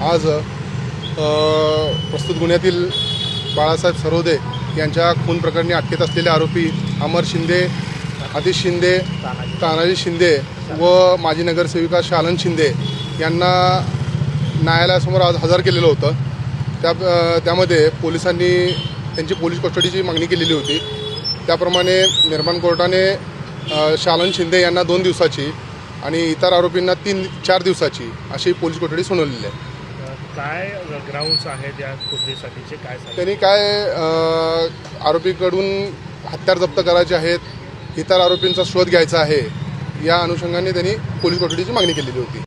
आज प्रस्तुत गुन्ह्यातील बाळासाहेब सरोदे यांच्या खून प्रकरणी अटकेत असलेले आरोपी अमर शिंदे, आतिश शिंदे, तानाजी शिंदे व माजी नगरसेविका शालन शिंदे यांना न्यायालयासमोर आज हजर केलेलं होतं। त्यामध्ये पोलिसांनी त्यांची पोलीस कस्टडीची मागणी केलेली होती। त्याप्रमाणे निर्माण कोर्टाने शालन शिंदे यांना 2 दिवसाची आणि इतर आरोपींना 3-4 दिवसाची अशी पोलीस कोठडी सुनावलेली आहे। काय ग्राउंड्स आहेत या कोठडीसाठीचे, काय त्यांनी काय आरोपीकडून हत्यार जप्त करायचे आहेत, इतर आरोपींचा शोध घ्यायचा आहे, या अनुषंगाने त्यांनी पोलीस कोठडीची मागणी केलेली होती।